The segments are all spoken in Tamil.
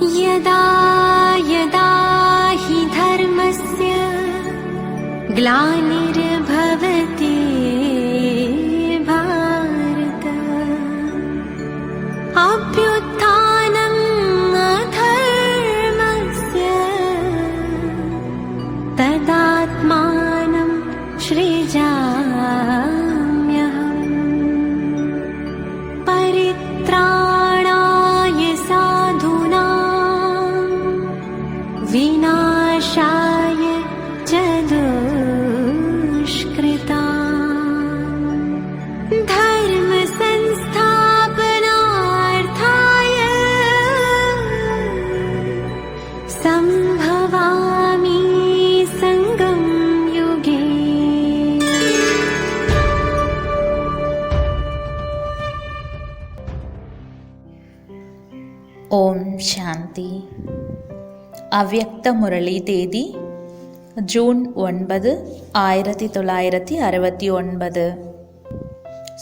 यदा यदा हि धर्मस्य ग्लानिर्भवति भारत अभ्युत्थानम् अधर्मस्य तदात्मानं सृजाम्यहम् परित्राणाय साधूनां विनाशाय च दुष्कृताम् धर्म संस्थापनार्थाय संभवामि संगम युगे। ஓம் சாந்தி. அவ்யக்த முரளி தேதி ஜூன் 9, 1969.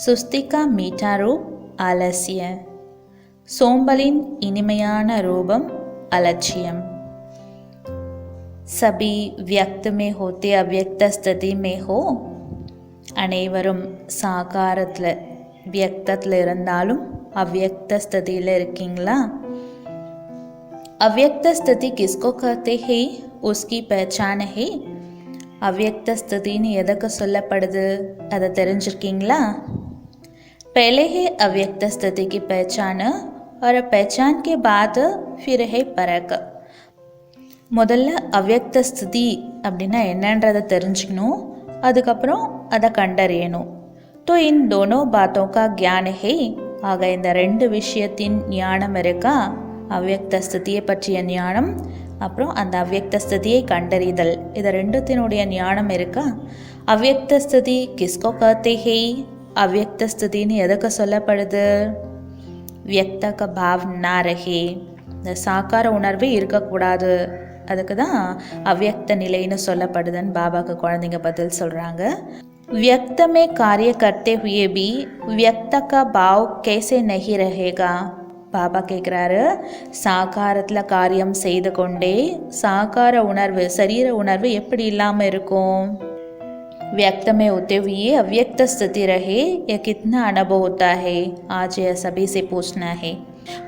சுஸ்திகா மீட்டா ரூப் ஆலசிய. சோம்பலின் இனிமையான ரூபம் அலட்சியம். சபி வியக்த மே ஹோத்தே அவ்யக்த ஸ்திதி மே ஹோ. அனைவரும் சாகாரத்தில் வியக்தத்தில் இருந்தாலும் அவ்யக்த ஸ்திதியில் இருக்கீங்களா? अव्यक्त स्थिति किसको कहते हैं, उसकी पहचान है. अव्यक्त स्थितिன்னு எதற்கு சொல்லப்படுது அதை தெரிஞ்சிருக்கீங்களா? पहले है अव्यक्त स्थिति की पहचान और पहचान के बाद फिर है परख. முதல்ல அவ்யக்த ஸ்திதி அப்படின்னா என்னன்றதை தெரிஞ்சுக்கணும், அதுக்கப்புறம் அதை கண்டறியணும். तो इन दोनों बातों का ज्ञान है. ஆக இந்த ரெண்டு விஷயத்தின் ஞானம் இருக்கா, அவ்யக்த ஸ்திதியை பற்றிய ஞானம், அப்புறம் அந்த அவ்யக்த ஸ்திதியை கண்டறிதல், இது ரெண்டுத்தினுடைய ஞானம் இருக்கா? அவ்யக்த ஸ்திதி கிஸ்கோ கஹத்தே ஹை. அவ்யக்த ஸ்திதின்னு எதுக்கு சொல்லப்படுது? வியக்த க பாவ் நா ரஹே, இந்த சாக்கார உணர்வே இருக்கக்கூடாது, அதுக்கு தான் அவ்யக்த நிலைன்னு சொல்லப்படுதுன்னு பாபாவுக்கு குழந்தைங்க பதில் சொல்கிறாங்க. व्यक्त में कार्य करते हुए भी व्यक्त का भाव कैसे नहीं रहेगा. பாபா கேட்குறாரு, சாகாரத்தில் காரியம் செய்து கொண்டே சாகார உணர்வு, சரீர உணர்வு எப்படி இல்லாமல் இருக்கும்? व्यक्त में होते हुए अव्यक्त स्थिति रहे, यह कितना अनुभव होता है? आज यह सभी से पूछना है.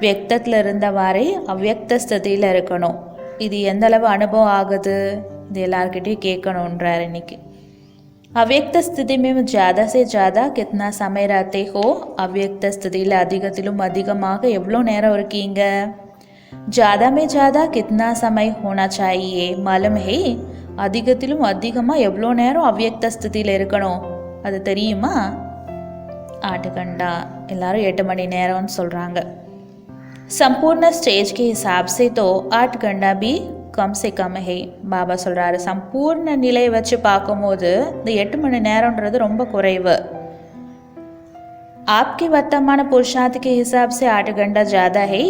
व्यक्तத்தில் இருந்தவாறே அவ்யக்த ஸ்திதியில் இருக்கணும், இது எந்தளவு அனுபவம் ஆகுது, இது எல்லார்கிட்டையும் கேட்கணுன்றார் இன்னைக்கு. अव्यक्त स्थिति में ज़्यादा से ज़्यादा कितना समय रहते हो. अव्यक्त स्थितिயில் அதிகத்திலும் அதிகமாக எவ்வளோ நேரம் இருக்கீங்க? ज़्यादा में ज़्यादा कितना समय होना चाहिए मालूम है. அதிகத்திலும் அதிகமாக எவ்வளோ நேரம் அவ்யக்த ஸ்திதியில் இருக்கணும் அது தெரியுமா? 8 घंटा, எல்லாரும் 8 மணி நேரம்னு சொல்கிறாங்க. संपूर्ण स्टेज के हिसाब से तो 8 घंटा भी கம் சே கம் ஹே. பாபா சொல்கிறாரு, சம்பூர்ண நிலையை வச்சு பார்க்கும்போது இந்த 8 மணி நேரம்ன்றது ரொம்ப குறைவு. आपके वर्तमान पुरुषार्थ के हिसाब से 8 घंटा ज़्यादा है.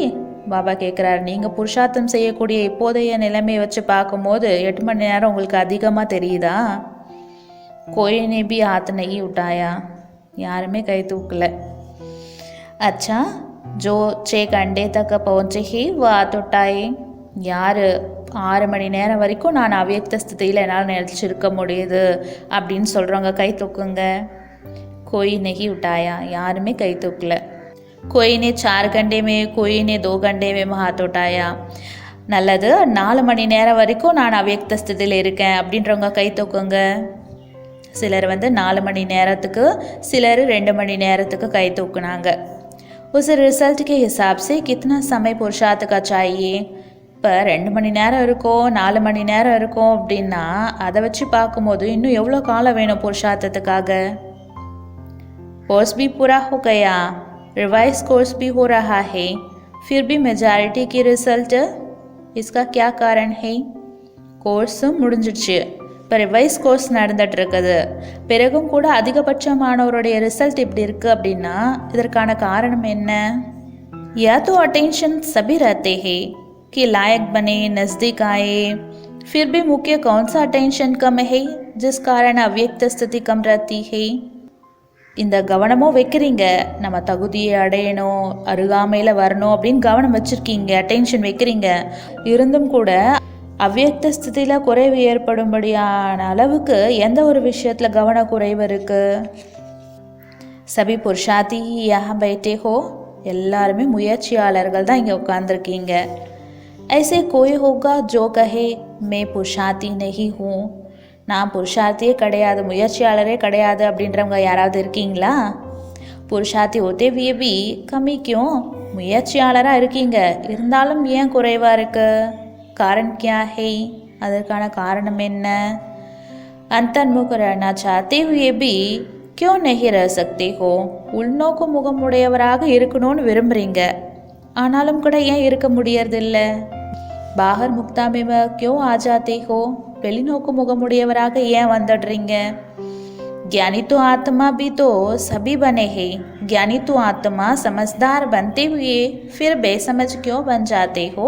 பாபா கேட்குறாரு, நீங்கள் புருஷார்த்தம் செய்யக்கூடிய இப்போதைய நிலைமையை வச்சு பார்க்கும்போது 8 மணி நேரம் உங்களுக்கு அதிகமாக தெரியுதா? कोई ने भी हाथ नहीं उठाया, யாருமே கை தூக்கல. अच्छा, जो 6 घंटे तक पहुँचे ही वो हाथ उठाए. யார் 6 மணி நேரம் வரைக்கும் நான் அவ்யக்த ஸ்திதியில் என்னால் நினச்சிருக்க முடியுது அப்படின்னு சொல்கிறவங்க கை தூக்குங்க. कोई नहीं उठाया, யாருமே கை தூக்கல. कोई ने 4 घंटे में, कोई ने 2 घंटे में हाथ उठाया. நல்லது, 4 மணி நேரம் வரைக்கும் நான் அவ்யக்த ஸ்திதியில் இருக்கேன் அப்படின்றவங்க கை தூக்குங்க. சிலர் 4 மணி நேரத்துக்கு, சிலர் 2 மணி நேரத்துக்கு கை தூக்குனாங்க. उस रिजल्ट के हिसाब से कितना समय पुरुषार्थ का चाहिए. இப்போ 2 மணி நேரம் இருக்கும், 4 மணி நேரம் இருக்கும் அப்படின்னா அதை வச்சு பார்க்கும்போது இன்னும் எவ்வளோ காலம் வேணும் புருஷார்த்தத்துக்காக? कोर्स भी पूरा हो गया, रिवाइज कोर्स भी हो रहा है, फिर भी मेजॉरिटी की रिजल्ट, इसका क्या कारण है? கோர்ஸும் முடிஞ்சிடுச்சு, இப்போ ரிவைஸ் கோர்ஸ் நடந்துட்டு இருக்குது, பிறகும் கூட அதிகபட்சமானவருடைய ரிசல்ட் இப்படி இருக்குது அப்படின்னா இதற்கான காரணம் என்ன? या तो अटेंशन सभी रहते हैं कि लायक बने, नज़दीक आए, फिर भी मुख्य कौन सा अटेंशन कम है जिस कारण अव्यक्त स्थिति कम रहती है? இந்த கவனமும் வைக்கிறீங்க, நம்ம தகுதியை அடையணும், அருகாமையில் வரணும் அப்படின்னு கவனம் வச்சுருக்கீங்க, அட்டென்ஷன் வைக்கிறீங்க. இருந்தும் கூட அவ்வியக்த ஸ்திதியில் குறைவு ஏற்படும்படியான அளவுக்கு எந்த ஒரு விஷயத்தில் கவனக்குறைவு இருக்குது? சபி புருஷாதி யஹா பைட்டே ஹோ, எல்லாருமே முயற்சியாளர்கள் தான் இங்கே உட்காந்துருக்கீங்க. ऐसे कोई होगा जो कहे मैं पुरुषार्थी नहीं हूँ, நான் புருஷார்த்தியே கிடையாது, முயற்சியாளரே கிடையாது அப்படின்றவங்க யாராவது இருக்கீங்களா? புருஷார்த்தி होते हुए भी कमी क्यों? முயற்சியாளராக இருக்கீங்க, இருந்தாலும் ஏன் குறைவாக இருக்கு? காரணம் क्या है? அதற்கான காரணம் என்ன? अंतर्मुख रहना चाहते हुए भी क्यों नहीं रह सकते हो? உள்நோக்கு முகமுடையவராக இருக்கணும்னு விரும்புகிறீங்க, ஆனாலும் கூட ஏன் இருக்க முடியறதில்ல? பாகர் முக்தா மேம क्यों आ जाते हो? வெளிநோக்கு முகமுடையவராக ஏன் வந்துடுறீங்க? ज्ञानी तो आत्मा भी तो सभी बने हैं, ज्ञानी तो आत्मा समझदार बनते हुए फिर बेसमझ क्यों बन जाते हो?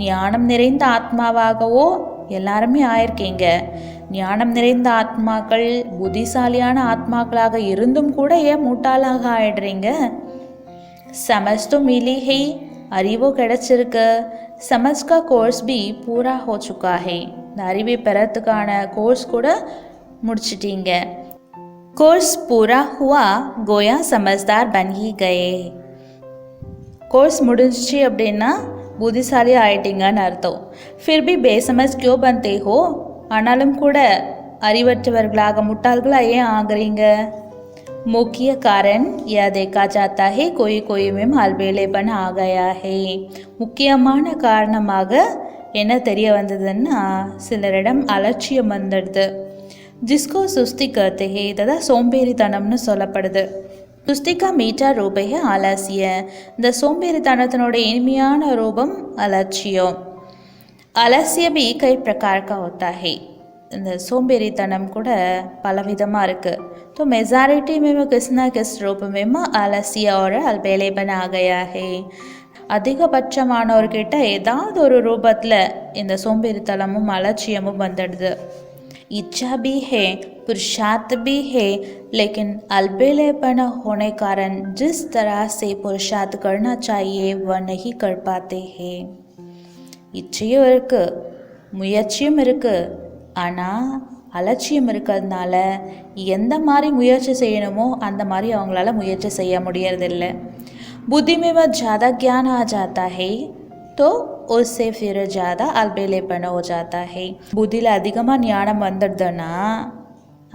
ஞானம் நிறைந்த ஆத்மாவாகவோ எல்லாருமே ஆயிருக்கீங்க, ஞானம் நிறைந்த ஆத்மாக்கள் புத்திசாலியான ஆத்மாக்களாக இருந்தும் கூட ஏன் முட்டாளாக ஆயிடுறீங்க? சமஜ் तो मिली है, அறிவோ கிடைச்சிருக்கு, சமஜ் का கோர்ஸ் भी पूरा हो चुका है, இந்த அறிவை பெறத்துக்கான கோர்ஸ் கூட முடிச்சிட்டீங்க. கோர்ஸ் பூரா हुआ गोया समझदार बन ही गए. கோர்ஸ் முடிஞ்சிச்சு அப்படின்னா புத்திசாலி ஆயிட்டீங்கன்னு அர்த்தம். फिर भी बेसमझ क्यों बनते हो? ஆனாலும் கூட அறிவற்றவர்களாக முட்டாள்களாக ஏன் ஆகுறீங்க? मुख्य कारण यह देखा जाता है कोई कोई में अलबेलेपन आ गया है. முக்கியமான காரணமாக என்ன தெரிய வந்ததுன்னா சிலரிடம் அலட்சியம் வந்துடுது. जिसको सुस्ती कहते हैं तथा சோம்பேறித்தனம்னு சொல்லப்படுது. सुस्ती का मीठा रूप है आलस्य. இந்த சோம்பேறித்தனத்தினோட இனிமையான ரூபம் அலட்சியம். आलस्य भी कई प्रकार का होता है. இந்த சோம்பேறித்தனம் கூட பலவிதமாக இருக்குது. तो मेजॉरिटी में किस न किस रूप में आलस्य और अलबेलेपन आ गया है. அதிகபட்சமானவர்கிட்ட ஏதாவது ஒரு ரூபத்தில் இந்த சோம்பேறித்தனமும் அலட்சியமும் வந்துடுது. इच्छा भी है, पुरुषार्थ भी है, लेकिन अलबेलेपन होने कारण जिस तरह से पुरुषार्थ करना चाहिए वह नहीं कर पाते हैं. இச்சையும் இருக்குது, முயற்சியும் இருக்குது, ஆனால் அலட்சியம் இருக்கிறதுனால எந்த மாதிரி முயற்சி செய்யணுமோ அந்த மாதிரி அவங்களால முயற்சி செய்ய முடியறதில்லை. बुद्धि में वह ज़्यादा ज्ञान आ जाता है तो उससे फिर ज़्यादा अलबेलेपन हो जाता है. புத்தியில் அதிகமாக ஞானம் வந்துடுதுன்னா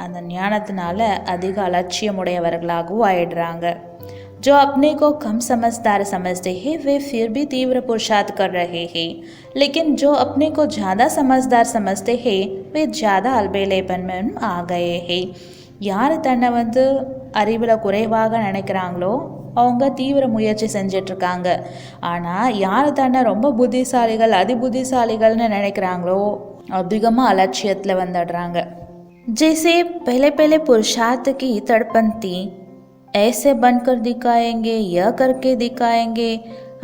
அந்த ஞானத்தினால அதிக அலட்சியமுடையவர்களாகவும் ஆயிடுறாங்க. जो अपने को कम समझदार समझते हैं वे फिर भी तीव्र पुरुषार्थ कर रहे हैं, लेकिन जो अपने को ज़्यादा समझदार समझते हैं वे ज़्यादा अलबेलेपन में आ गए हैं. யார் தன்னை அறிவில் குறைவாக நினைக்கிறாங்களோ அவங்க தீவிர முயற்சி செஞ்சிட்ருக்காங்க. ஆனால் யார் தன்னை ரொம்ப புத்திசாலிகள் அதிபுத்திசாலிகள்னு நினைக்கிறாங்களோ அதிகமாக அலட்சியத்தில் வந்துடுறாங்க. जैसे पहले पहले पुरुषार्थ की तड़पन थी, ऐसे बनकर दिखाएंगे, यह करके दिखाएंगे,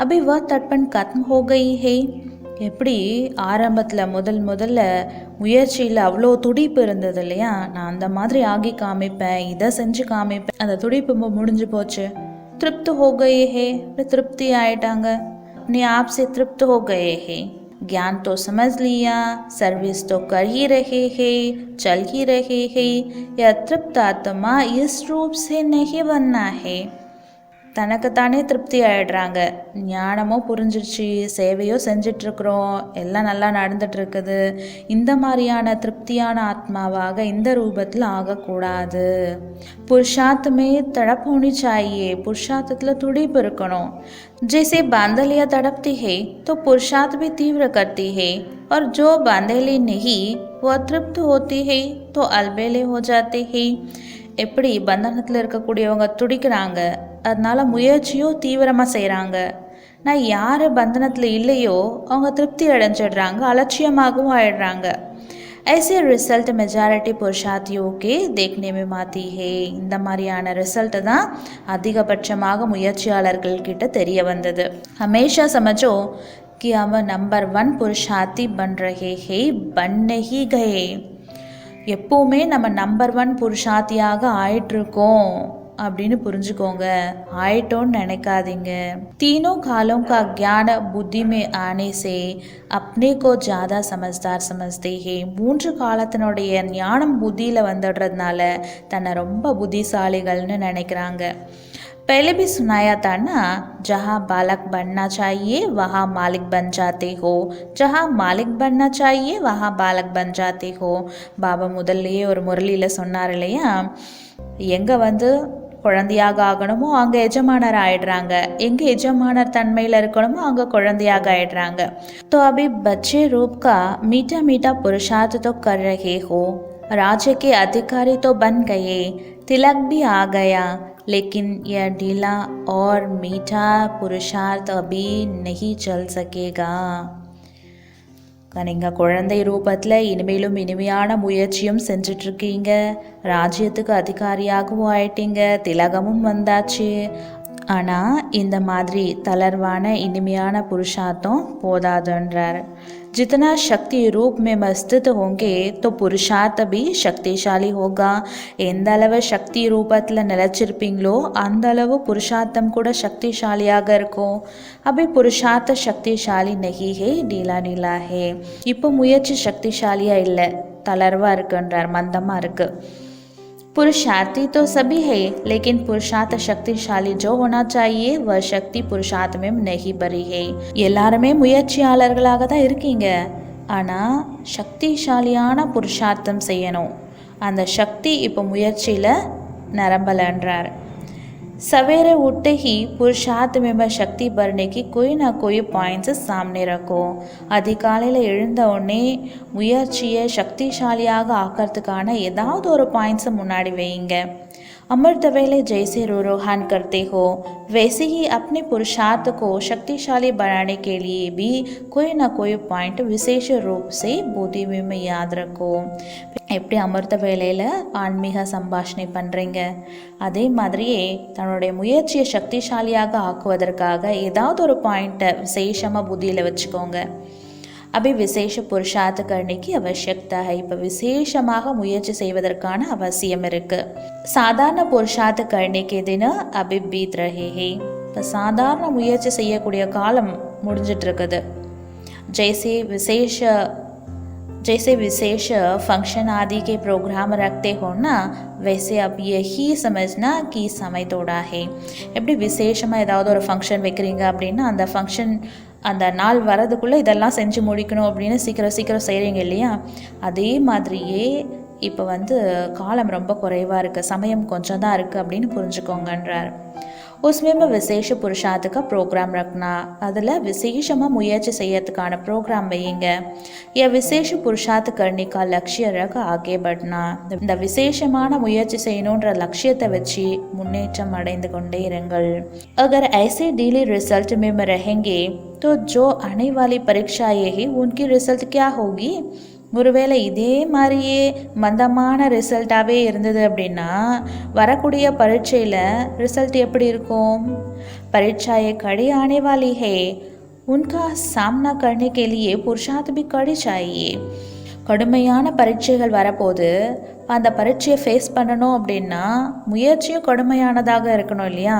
अभी वह तड़पन खत्म हो गई है. எப்படி ஆரம்பத்தில் முதல்ல முயற்சியில் அவ்வளோ துடிப்பு இருந்தது இல்லையா, நான் அந்த மாதிரி ஆகி காமிப்பேன், இதை செஞ்சு காமிப்பேன், அந்த துடிப்பு முடிஞ்சு போச்சு. तृप्त हो गए हैं, तृप्ति आएटांग, अपने आप से तृप्त हो गए हैं. ज्ञान तो समझ लिया, सर्विस तो कर ही रहे हैं, चल ही रहे हैं. यह तृप्त आत्मा इस रूप से नहीं बनना है. தனக்குத்தானே திருப்தி ஆகிடுறாங்க. ஞானமோ புரிஞ்சிருச்சு, சேவையோ செஞ்சிட்ருக்குறோம், எல்லாம் நல்லா நடந்துகிட்ருக்குது, இந்த மாதிரியான திருப்தியான ஆத்மாவாக இந்த ரூபத்தில் ஆகக்கூடாது. புருஷார்த்தமே தடப் होनी चाहिए, புருஷார்த்தத்தில் துடிப்பு இருக்கணும். जैसे बांधलिया तड़पती है तो पुरुषार्थ भी तीव्र करती है, और जो बांधेली नहीं वह तृप्त होती है तो अलबेले हो जाते हैं. எப்படி பந்தனத்தில் இருக்கக்கூடியவங்க துடிக்கிறாங்க, அதனால முயற்சியும் தீவிரமாக செய்கிறாங்க. நான் யார் பந்தனத்தில் இல்லையோ அவங்க திருப்தி அடைஞ்சிடுறாங்க, அலட்சியமாகவும் ஆயிடுறாங்க. ऐसे रिजल्ट मेजॉरिटी पुरुषार्थियों के देखने में आती है. இந்த மாதிரியான ரிசல்ட் தான் அதிகபட்சமாக முயற்சியாளர்கள் கிட்ட தெரிய வந்தது. हमेशा समझो कि हम नंबर 1 पुरुषार्थी बन रहे हैं, बन नहीं गए. எப்போவுமே நம்ம நம்பர் 1 புருஷார்த்தியாக ஆயிட்டுருக்கோம், அப்படின்னு புரிஞ்சுக்கோங்க, ஆயிட்டோன்னு நினைக்காதீங்க. तीनों कालों का ज्ञान बुद्धि में आने से अपने को ज़्यादा समझदार समझते हैं. 3 காலத்தினுடைய ஞானம் புத்தியில் வந்துடுறதுனால தன்னை ரொம்ப புத்திசாலிகள்னு நினைக்கிறாங்க. पहले भी सुनाया था ना, जहाँ बालक बनना चाहिए वहाँ मालिक बन जाते हो, जहाँ मालिक बनना चाहिए वहाँ बालक बन जाते हो. பாபா முதல்லையே ஒரு முரளியில் சொன்னார் இல்லையா, எங்கே வந்து குழந்தையாக ஆகணுமோ அங்கே எஜமானர் ஆயிடுறாங்க, எங்கே எஜமானர் தன்மையில் இருக்கணுமோ அங்கே குழந்தையாக ஆயிடுறாங்க. तो अभी बच्चे रूप का मीठा मीठा पुरुषार्थ तो कर रहे हो, राज्य के अधिकारी तो बन गए, तिलक भी आ गया, लेकिन यह ढीला और मीठा पुरुषार्थ अभी नहीं चल सकेगा. நீங்கள் குழந்தை ரூபத்தில் இனிமேலும் இனிமையான முயற்சியும் செஞ்சிட்ருக்கீங்க, ராஜ்யத்துக்கு அதிகாரியாகவும் ஆயிட்டீங்க, திலகமும் வந்தாச்சு. ஆனால் இந்த மாதிரி தளர்வான இனிமையான புருஷார்த்தம் போதாதுன்றார். जितना शक्ति रूप में मस्तित होंगे तो पुरुषार्थ भी शक्तिशाली होगा. எந்த அளவு சக்தி ரூபத்தில் நிலச்சிருப்பீங்களோ அந்த அளவு புருஷார்த்தம் கூட சக்திசாலியாக இருக்கும். அபி புருஷார்த்த சக்திசாலி நஹி ஹே, டீலா டீலா ஹே. இப்போ முயற்சி சக்திசாலியாக இல்லை, தளர்வாக இருக்குன்றார், மந்தமாக இருக்குது. पुरुषार्थी तो सभी है, लेकिन पुरुषार्थ शक्तिशाली जो होना चाहिए वह शक्ति पुरुषार्थ में नहीं भरी है. எல்லாருமே முயற்சியாளர்களாக தான் இருக்கீங்க, ஆனால் சக்திசாலியான புருஷார்த்தம் செய்யணும், அந்த சக்தி இப்போ முயற்சியில் நிரம்பலன்றார். सवेरे उठते ही पुरुषार्थ में शक्ति भरने की कोई ना कोई பாயிண்ட்ஸ் सामने रखो. அதிகாலையில் எழுந்த உடனே முயற்சியை சக்திசாலியாக ஆக்கிறதுக்கான ஏதாவது ஒரு பாயிண்ட்ஸை முன்னாடி வைங்க. अमृत वेले जैसे रोरोहान करते हो वैसे ही अपने पुरुषार्थ को शक्तिशाली बनाने के लिए भी कोई ना कोई पॉइंट विशेष रूप से बुद्धि में याद रखो. எப்படி அமிர்த வேலையில் ஆன்மீக சம்பாஷணை பண்ணுறீங்க, அதே மாதிரியே தன்னுடைய முயற்சியை சக்திசாலியாக ஆக்குவதற்காக ஏதாவது ஒரு பாயிண்ட்டை விசேஷமாக புத்தியில் வச்சுக்கோங்க. अभी विशेष पुरुषार्थ करने की आवश्यकता है. இப்போ விசேஷமாக முயற்சி செய்வதற்கான அவசியம் இருக்குது. சாதாரண पुरुषार्थ करने के दिन अभी बीत रहे हैं. இப்போ சாதாரண முயற்சி செய்யக்கூடிய காலம் முடிஞ்சிட்ருக்குது. जैसे विशेष फंक्शन आदि के प्रोग्राम रखते हो ना, वैसे अब यही समझना कि समय थोड़ा है. எப்படி விசேஷமாக ஏதாவது ஒரு ஃபங்க்ஷன் வைக்கிறீங்க அப்படின்னா அந்த ஃபங்க்ஷன் அந்த நாள் வரதுக்குள்ளே இதெல்லாம் செஞ்சு முடிக்கணும் அப்படின்னு சீக்கிரம் செய்கிறீங்க இல்லையா, அதே மாதிரியே இப்போ வந்து காலம் ரொம்ப குறைவாக இருக்குது, சமயம் கொஞ்சம் தான் இருக்குது அப்படின்னு புரிஞ்சுக்கோங்கன்றார். उसमें मैं विशेष पुरुषार्थ का प्रोग्राम रखना, அதில் விசேஷமாக முயற்சி செய்யறதுக்கான ப்ரோக்ராம் வையுங்க. या विशेष पुरुषार्थ करने का लक्ष्य रख आगे बढ़ना, இந்த விசேஷமான முயற்சி செய்யணுன்ற லட்சியத்தை வச்சு முன்னேற்றம் அடைந்து கொண்டே இருங்கள். अगर ऐसे डेली रिजल्ट में रहेंगे तो जो आने वाली परीक्षाएं ही उनकी रिजल्ट क्या होगी. ஒருவேளை இதே மாதிரியே மந்தமான ரிசல்ட்டாகவே இருந்தது அப்படின்னா வரக்கூடிய பரீட்சையில் ரிசல்ட் எப்படி இருக்கும். परीक्षाएं कड़ी आने वाली है, उनका सामना करने के लिए पुरुषार्थ भी कड़ी चाहिए. கடுமையான பரீட்சைகள் வரப்போது அந்த பரீட்சையை ஃபேஸ் பண்ணணும் அப்படின்னா முயற்சியும் கடுமையானதாக இருக்கணும் இல்லையா.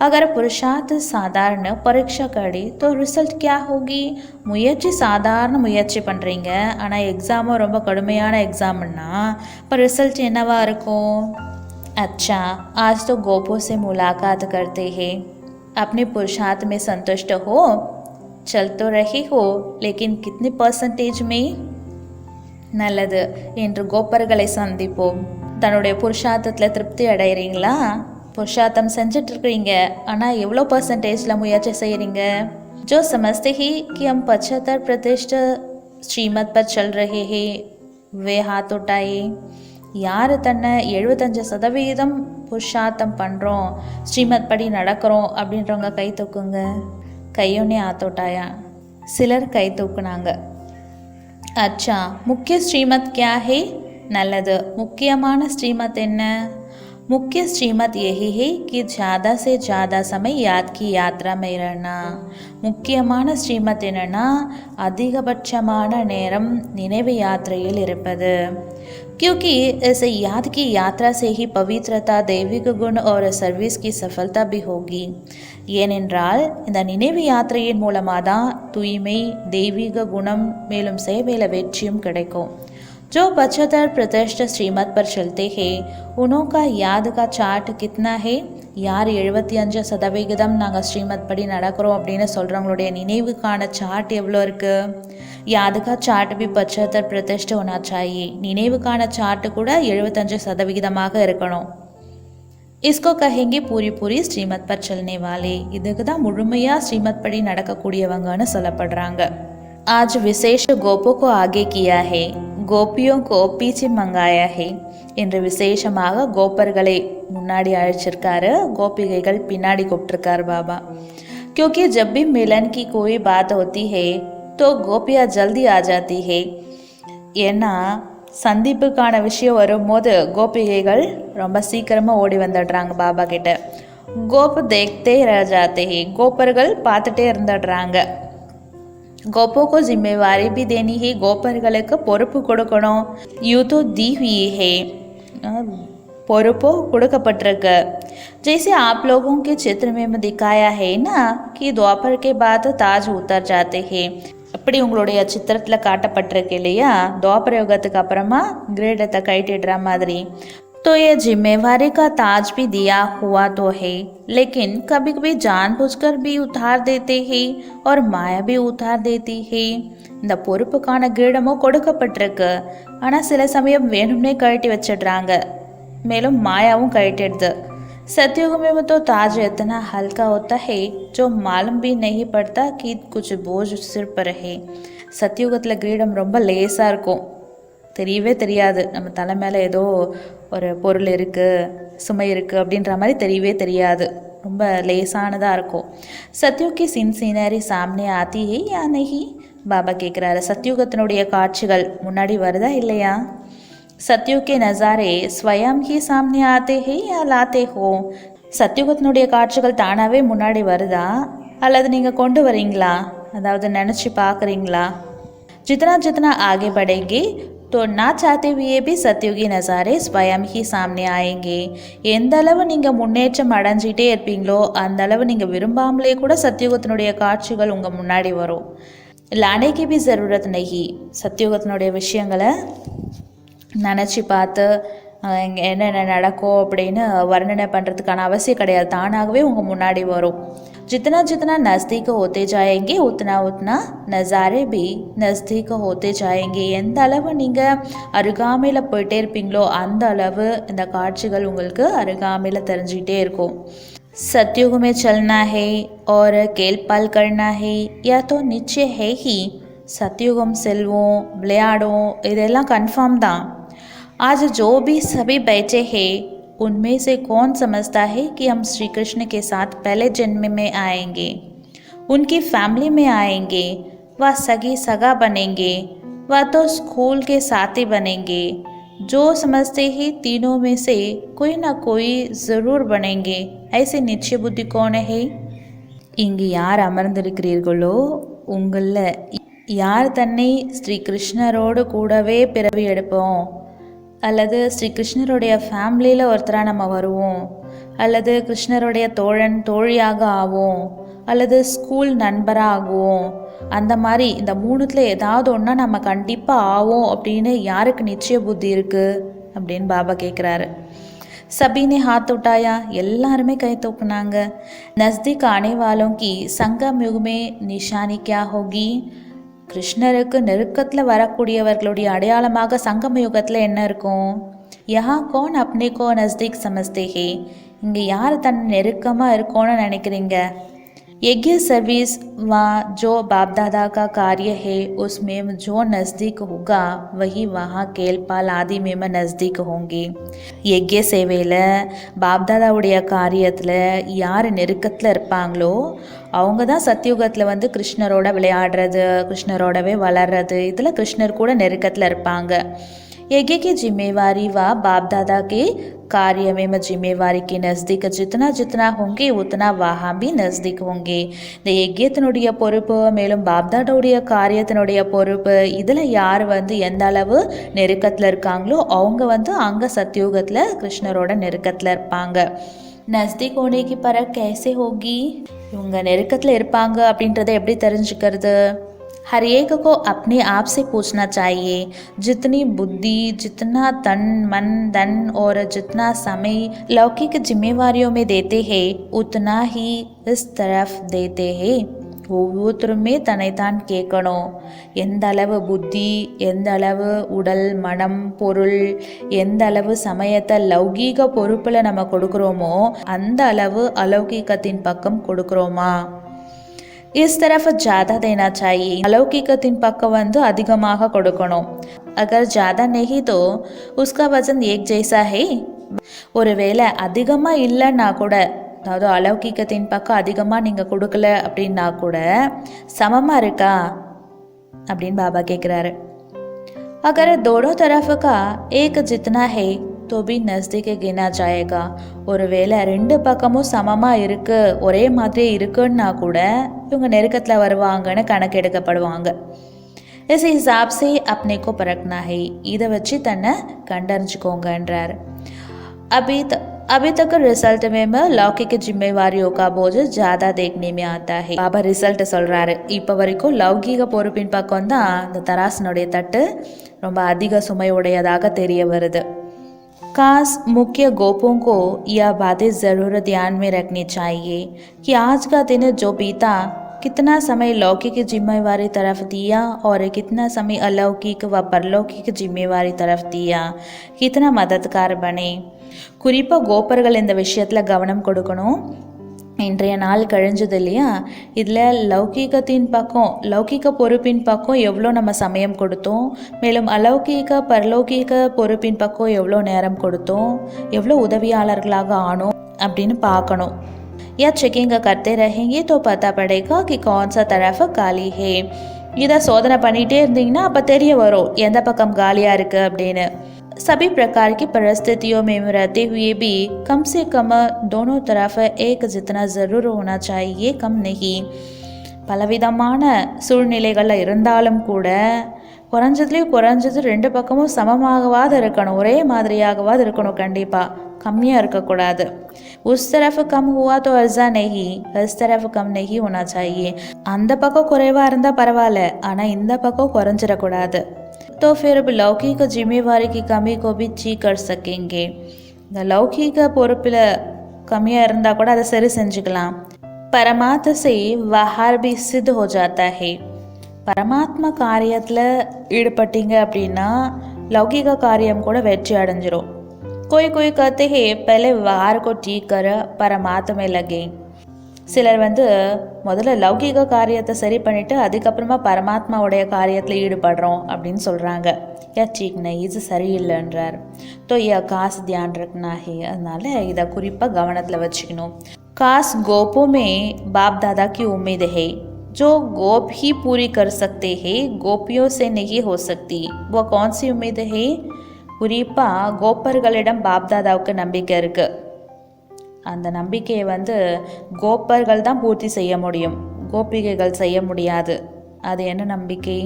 अगर पुरुषार्थ साधारण परीक्षा कड़ी तो रिजल्ट क्या होगी. முயற்சி சாதாரண முயற்சி பண்ணுறீங்க, ஆனால் எக்ஸாமும் ரொம்ப கடுமையான எக்ஸாம்னா இப்போ ரிசல்ட் என்னவா இருக்கும். अच्छा, आज तो गोपों से मुलाकात करते हैं, अपने पुरुषार्थ में संतुष्ट हो, चल तो रही हो, लेकिन कितने % में. நல்லது, இன்று கோப்பர்களை சந்திப்போம். தன்னுடைய புருஷார்த்தத்தில் திருப்தி அடைகிறீங்களா, புருஷார்த்தம் செஞ்சிட்ருக்கிறீங்க, ஆனால் எவ்வளோ % முயற்சி செய்கிறீங்க. जो समझते ही कि हम 75% श्रीमत पर चल रहे हैं वे हाथ उठाए. யார் தன்னை 75% புருஷார்த்தம் பண்ணுறோம், ஸ்ரீமத் படி நடக்கிறோம் அப்படின்றவங்க கை தூக்குங்க. கையொன்னே ஆத்தோட்டாயா, சிலர் கை தூக்குனாங்க. அச்சா, முக்கிய ஸ்ரீமத் கியா ஹே. நல்லது, முக்கியமான ஸ்ரீமத் என்ன. मुख्य श्रीमत यही है कि ज़्यादा से ज़्यादा समय याद की यात्रा में रहना. முக்கியமான ஸ்ரீமத் என்னன்னா அதிகபட்சமான நேரம் நினைவு யாத்திரையில் இருப்பது. क्योंकि इस याद की यात्रा से ही पवित्रता, दैविक गुण और सर्विस की सफलता भी होगी. ஏனென்றால் இந்த நினைவு யாத்திரையின் மூலமாக தான் தூய்மை, தெய்வீக குணம் மேலும் சேவையில் வெற்றியும் கிடைக்கும். जो 75% श्रीमत पर चलते हैं उनका याद का चार्ट कितना है? யார் 75% நாங்கள் ஸ்ரீமத் படி நடக்கிறோம் அப்படின்னு சொல்கிறவங்களுடைய நினைவுக்கான சார்ட் எவ்வளோ இருக்குது? யாதுக்கா சார்ட் भी 75% होना चाहिए. நினைவுக்கான சார்ட் கூட 75% இருக்கணும். इसको कहेंगे पूरी पूरी श्रीमत पर चलने वाले. இதுக்கு தான் முழுமையாக ஸ்ரீமத் படி நடக்கக்கூடியவங்கன்னு சொல்லப்படுறாங்க. आज विशेष गोपों को आगे किया है, गोपियों को पीछे मंगाया है என்று விசேஷமாக கோப்பர்களை முன்னாடி அழைச்சிருக்காரு, கோபிகைகள் பின்னாடி கூப்பிட்டுருக்காரு பாபா. क्योंकि जब भी मिलन की कोई बात होती है तो गोपियाँ जल्दी आ जाती है. ஏன்னா சந்திப்புக்கான விஷயம் வரும்போது கோபிகைகள் ரொம்ப சீக்கிரமாக ஓடி வந்துடுறாங்க பாபா கிட்ட. கோப் தேக்தே ரह जाते हैं, கோப்பர்கள் பார்த்துட்டே இருந்துடுறாங்க. गोपों को जिम्मेवारी भी देनी है, கோப்பர்களுக்கு பொறுப்பு கொடுக்கணும். யூ तो दी हुई है, பொறுப்போ கொடுக்கப்பட்டிருக்கு. जैसे आप लोगों के चित्र में दिखाया है ना कि द्वापर के बाद ताज उतर जाते हैं. அப்படி உங்களுடைய சித்திரத்தில் காட்டப்பட்டிருக்கு இல்லையா, துவாபர யுகத்துக்கு அப்புறமா கிரீடத்தை கைட்டிடுற மாதிரி. तो ये जिम्मेवारी का ताज भी दिया हुआ तो है, लेकिन कभी कभी जानबूझकर भी उतार देते हैं और माया भी उतार देती है. இந்த பொறுப்புக்கான கிரீடமும் கொடுக்கப்பட்டிருக்கு, ஆனால் சில சமயம் வேணும்னே கழட்டி வச்சிடுறாங்க, மேலும் மாயாவும் கழட்டிடுது. सतयुग में तो ताज इतना हल्का होता है जो मालूम भी नहीं पड़ता कि कुछ बोझ सिर पर है. சத்தியுகத்தில் கிரீடம் ரொம்ப லேசாக இருக்கும், தெரியவே தெரியாது நம்ம தலை மேலே ஏதோ ஒரு பொருள் இருக்குது, சுமை இருக்குது அப்படின்ற மாதிரி தெரியவே தெரியாது, ரொம்ப லேசானதாக இருக்கும். சத்யுகி சின்சினரி சாமனே ஆத்தி ஹே யா நஹி? பாபா கேட்குறாரு, சத்யுகத்தினுடைய காட்சிகள் முன்னாடி வருதா இல்லையா? सत्युग के नज़ारे स्वयं ही सामने आते हैं या लाते हो? சத்யுகத்தினுடைய காட்சிகள் தானாகவே முன்னாடி வருதா அல்லது நீங்கள் கொண்டு வரீங்களா, அதாவது நினச்சி பார்க்குறீங்களா? जितना जितना आगे बढ़ेंगे तो ना चाहते हुए भी सत्युगी नज़ारे स्वयं ही सामने आएंगे. எந்த அளவு நீங்கள் முன்னேற்றம் அடைஞ்சிட்டே இருப்பீங்களோ அந்த அளவு நீங்கள் விரும்பாமலே கூட சத்யுகத்தினுடைய காட்சிகள் உங்கள் முன்னாடி வரும். लाने की भी ज़रूरत नहीं. சத்யுகத்தினுடைய விஷயங்களை நினச்சி பார்த்து என்னென்ன நடக்கும் அப்படின்னு வர்ணனை பண்ணுறதுக்கான அவசியம் கிடையாது, தானாகவே உங்கள் முன்னாடி வரும். जितना जितना नज़दीक होते जाएंगे उतना उतना नज़ारे भी नज़दीक होते जाएंगे. எந்த அளவு நீங்கள் அருகாமையில் போயிட்டே இருப்பீங்களோ அந்த அளவு இந்த காட்சிகள் உங்களுக்கு அருகாமையில் தெரிஞ்சிக்கிட்டே இருக்கும். सतयुग में चलना है और केलपाल करना है या तो निश्चय है ही. சத்யுகம் செல்வோம், விளையாடும், இதெல்லாம் கன்ஃபார்ம் தான். आज जो भी सभी बैठे हैं उनमें से कौन समझता है कि हम श्री कृष्ण के साथ पहले जन्म में आएंगे, उनकी फैमिली में आएंगे, वह सगी सगा बनेंगे, वह तो स्कूल के साथी बनेंगे. जो समझते हैं तीनों में से कोई ना कोई ज़रूर बनेंगे, ऐसे निश्चय बुद्धि कौन है? இங்கு யார் அமர்ந்திருக்கிறீர்களோ உங்களில் யார் தன்னை ஸ்ரீ கிருஷ்ணரோடு கூடவே பிறவி எடுப்போம், அல்லது ஸ்ரீ கிருஷ்ணருடைய ஃபேமிலியில் ஒருத்தராக நம்ம வருவோம், அல்லது கிருஷ்ணருடைய தோழன் தோழியாக ஆவோம், அல்லது ஸ்கூல் நண்பராக ஆகுவோம், அந்த மாதிரி இந்த மூணுத்தில் ஏதாவது ஒன்றா நம்ம கண்டிப்பாக ஆவோம் அப்படின்னு யாருக்கு நிச்சய புத்தி இருக்குது அப்படின்னு பாபா கேட்குறாரு. சபீனே ஹாத் உட்டாயா, எல்லாருமே கை தூக்குனாங்க. நஸ்தீக் ஆனே வாलों की संगम युग में निशानी क्या होगी? கிருஷ்ணருக்கு நெருக்கத்தில் வரக்கூடியவர்களுடைய அடையாளமாக சங்கம யுகத்தில் என்ன இருக்கும்? யஹா கோன் அப்னே கோ நஸ்தீக் சமஸ்தே ஹே, இங்கே யார் தன் நெருக்கமாக இருக்கோன்னு நினைக்கிறீங்க? यज्ञ सर्विस व जो बाप दादा का कार्य है उसमें जो नज़दीक होगा वही वहाँ केलपाल आदि में नज़दीक होंगे. यज्ञ சேவையில் பாப்தாதாவுடைய காரியத்தில் யார் நெருக்கத்தில் இருப்பாங்களோ அவங்க தான் சத்யுகத்தில் வந்து கிருஷ்ணரோட விளையாடுறது, கிருஷ்ணரோடவே வளர்றது, இதில் கிருஷ்ணர் கூட நெருக்கத்தில் இருப்பாங்க. यज्ञ की जिम्मेवारी व बाप दादा के कार्य में जिम्मेवारी के नज़दीक जितना जितना होंगे उतना वहाँ भी नज़दीक होंगे. இந்த யஜ்யத்தினுடைய பொறுப்பு மேலும் பாப்தாடோடைய காரியத்தினுடைய பொறுப்பு இதில் யார் எந்த அளவு நெருக்கத்தில் இருக்காங்களோ அவங்க அங்கே சத்தியுகத்தில் கிருஷ்ணரோட நெருக்கத்தில் இருப்பாங்க. நஸ்தீக் होने की परख कैसे होगी? இவங்க நெருக்கத்தில் இருப்பாங்க அப்படின்றத எப்படி தெரிஞ்சுக்கிறது? हर एक को अपने आप से पूछना चाहिए. जितनी बुद्धि, जितना तन मन धन और जितना समय लौकिक जिम्मेवारियों में देते हैं उतना ही इस तरफ देते हैं. ஒவ்வொருத்தருமே தன்னைத்தான் கேட்கணும். எந்த அளவு புத்தி, எந்த அளவு உடல் மனம் பொருள், எந்த அளவு சமயத்தை லௌகீக பொறுப்பில் நம்ம கொடுக்குறோமோ அந்த அளவு அலௌகிகத்தின் பக்கம் கொடுக்குறோமா? इस तरफ ज़्यादा देना चाहिए. अलौकिकத்தின் பக்கம் அதிகமாக கொடுக்கணும். अगर ज़्यादा नहीं तो उसका वजन एक जैसा है. ஒருவேளை அதிகமாக இல்லைன்னா கூட, அதாவது அலௌகிகத்தின் பக்கம் அதிகமாக நீங்கள் கொடுக்கல அப்படின்னா கூட சமமாக இருக்கா அப்படின்னு பாபா கேட்குறாரு. अगर दोनों तरफ का एक जितना है तो भी नज़दीक गिना जाएगा. ஒருவேளை ரெண்டு பக்கமும் சமமாக இருக்குது, ஒரே மாதிரியே இருக்குன்னா கூட இவங்க நெருக்கத்தில் வருவாங்கன்னு கணக்கெடுக்கப்படுவாங்க. इस हिसाब से अपने को परखना है. இதை வச்சு தன்னை கண்டறிஞ்சுக்கோங்கன்றார். अभी तक रिजल्ट में लौकिक जिम्मेवारियों का बोझ ज़्यादा देखने में आता है. பாபா ரிசல்ட் சொல்கிறாரு. இப்போ வரைக்கும் லௌகீக பொறுப்பின் பக்கம் தான் இந்த தராசனுடைய தட்டு ரொம்ப அதிக சுமை உடையதாக தெரிய வருது. खास मुख्य गोपों को यह बातें ज़रूर ध्यान में रखनी चाहिए कि आज का दिन जो बीता कितना समय लौकिक जिम्मेवारी तरफ दिया और कितना समय अलौकिक व परलौकिक जिम्मेवारी तरफ दिया, कितना मददगार बने. குறிப்பாக கோப்பர்கள் இந்த விஷயத்தில் கவனம் கொடுக்கணும். இன்றைய நாள் கழிஞ்சது இல்லையா, இதில் லௌகீகத்தின் பக்கம், லௌகீக பொறுப்பின் பக்கம் எவ்வளோ நம்ம சமயம் கொடுத்தோம், மேலும் அலௌகீக பரலௌகீக பொறுப்பின் பக்கம் எவ்வளோ நேரம் கொடுத்தோம், எவ்வளோ உதவியாளர்களாக ஆனோம் அப்படின்னு பார்க்கணும். या चेकिंग करते रहेंगे तो पता पड़ेगा कि कौन सा तरफ காலி है. இதை சோதனை பண்ணிகிட்டே இருந்தீங்கன்னா அப்போ தெரிய வரும் எந்த பக்கம் காலியாக இருக்குது அப்படின்னு. सभी प्रकार की परिस्थितियों में रहते हुए भी कम से कम दोनों तरफ एक जितना ज़रूर होना चाहिए, कम नहीं. பலவிதமான சூழ்நிலைகளில் இருந்தாலும் கூட குறைஞ்சது ரெண்டு பக்கமும் சமமாகவாது இருக்கணும், ஒரே மாதிரியாகவாது இருக்கணும். கண்டிப்பாக கம்மியாக இருக்கக்கூடாது. उस तरफ कम हुआ तो ऐसा नहीं, इस तरफ कम नहीं होना चाहिए. அந்த பக்கம் குறைவாக இருந்தால் பரவாயில்ல, ஆனால் இந்த பக்கம் குறைஞ்சிடக்கூடாது. तो फिर लौकिक जिम्मेवारी की कमी को भी ठीक कर सकेंगे. இந்த லௌகீக பொறுப்பில் கம்மியாக இருந்தால் கூட அதை சரி செஞ்சுக்கலாம். परमात्मा से बाहर भी सिद्ध हो जाता है. பரமாத்மா காரியத்தில் ஈடுபட்டீங்க அப்படின்னா லௌகிக காரியம் கூட வெற்றி அடைஞ்சிரும். कोई कहते हैं पहले बाहर को ठीक कर परमात्मा में लगे. சிலர் முதல்ல லௌகிக காரியத்தை சரி பண்ணிவிட்டு அதுக்கப்புறமா பரமாத்மாவுடைய காரியத்தில் ஈடுபடுறோம் அப்படின்னு சொல்கிறாங்க. ठीक नहीं, இது சரியில்லைன்றார். तो यह खास ध्यान रखना है. அதனால் இதை குறிப்பாக கவனத்தில் வச்சுக்கணும். खास गोपों में बाप दादा की उम्मीद है. जो गोप ही पूरी कर सकते हैं, गोपियों से नहीं हो सकती. वो कौन सी उम्मीद है? குறிப்பாக கோப்பர்களிடம் பாப்தாதாவுக்கு நம்பிக்கை இருக்குது. அந்த நம்பிக்கையை கோப்பர்கள் தான் பூர்த்தி செய்ய முடியும், கோபிகைகள் செய்ய முடியாது. அது என்ன நம்பிக்கை?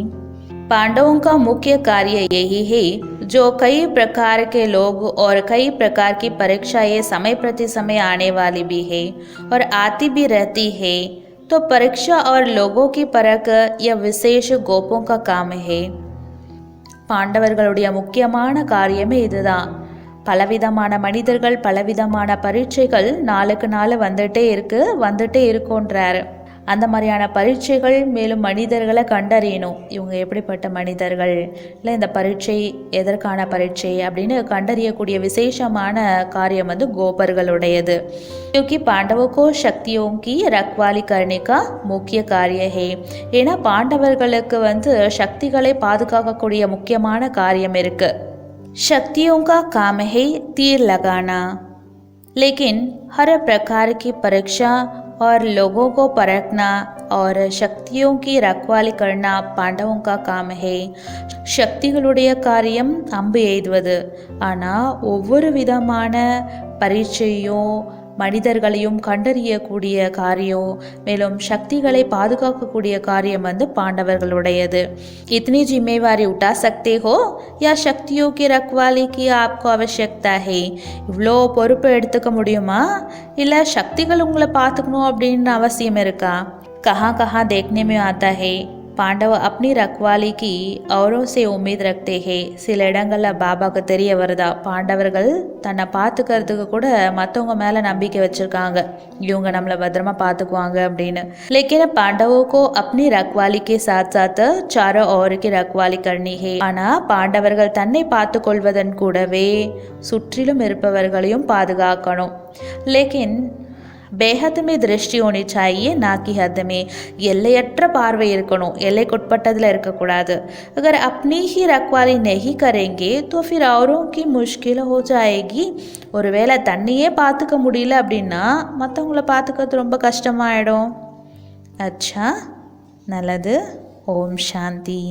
पांडवों का मुख्य कार्य यही है जो कई प्रकार के लोग और कई प्रकार की परीक्षाएं समय प्रति समय आने वाली भी है और आती भी रहती है. तो परीक्षा और लोगों की परख यह विशेष गोपों का काम है. பாண்டவர்களுடைய முக்கியமான காரியமே இதுதான். பலவிதமான மனிதர்கள், பலவிதமான பரீட்சைகள் நாளுக்கு நாள் வந்துட்டே இருக்குன்றார். அந்த மாதிரியான பரீட்சைகள் மேலும் மனிதர்களை கண்டறியணும். இவங்க எப்படிப்பட்ட மனிதர்கள், இல்லை இந்த பரீட்சை எதற்கான பரீட்சை அப்படின்னு கண்டறியக்கூடிய விசேஷமான காரியம் கோபர்களுடையது. क्योंकि पांडवों को शक्तियों की रखवाली करने का मुख्य कार्य है. ஏன்னா பாண்டவர்களுக்கு சக்திகளை பாதுகாக்கக்கூடிய முக்கியமான காரியம் இருக்கு. शक्तियों का काम है तीर लगाना, लेकिन हर प्रकार की परीक्षा और लोगों को परखना और शक्तियों की रखवाली करना पांडवों का काम है. சக்திகளுடைய காரியம் அம்பு எய்துவது. ஆனால் ஒவ்வொரு விதமான பரீட்சையும் மனிதர்களையும் கண்டறியக்கூடிய காரியம், மேலும் சக்திகளை பாதுகாக்கக்கூடிய காரியம் பாண்டவர்களுடையது. इतनी जिम्मेवारी उठा सकते हो या शक्तियों की रखवाली की आपको आवश्यकता है? இவ்வளோ பொறுப்பு எடுத்துக்க முடியுமா, இல்லை சக்திகள் உங்களை பார்த்துக்கணும் அப்படின்னு அவசியம் இருக்கா? कहाँ कहाँ देखने में आता है பாண்டவ अपनी रखवाली की औरों से उम्मीद रखते हैं. சில இடங்களில் பாபாவுக்கு தெரிய வருதா, பாண்டவர்கள் தன்னை பார்த்துக்கிறதுக்கு கூட மற்றவங்க மேலே நம்பிக்கை வச்சுருக்காங்க, இவங்க நம்மளை பத்திரமா பார்த்துக்குவாங்க அப்படின்னு. लेकिन पांडवों को अपनी रखवाली के साथ साथ चारों ओर की रखवाली करनी है. ஆனால் பாண்டவர்கள் தன்னை பார்த்து கொள்வதன் கூடவே சுற்றிலும் இருப்பவர்களையும் பாதுகாக்கணும். लेकिन बेहद में दृष्टि होनी चाहिए ना कि हद में. எல்லையற்ற பார்வை இருக்கணும், எல்லைக்குட்பட்டதில் இருக்கக்கூடாது. अगर अपनी ही रखवाली नहीं करेंगे तो फिर औरों की मुश्किल हो जाएगी. ஒருவேளை தன்னையே பார்த்துக்க முடியல அப்படின்னா மற்றவங்கள பார்த்துக்கிறது ரொம்ப கஷ்டமாயிடும். அச்சா, நல்லது. ஓம் சாந்தி.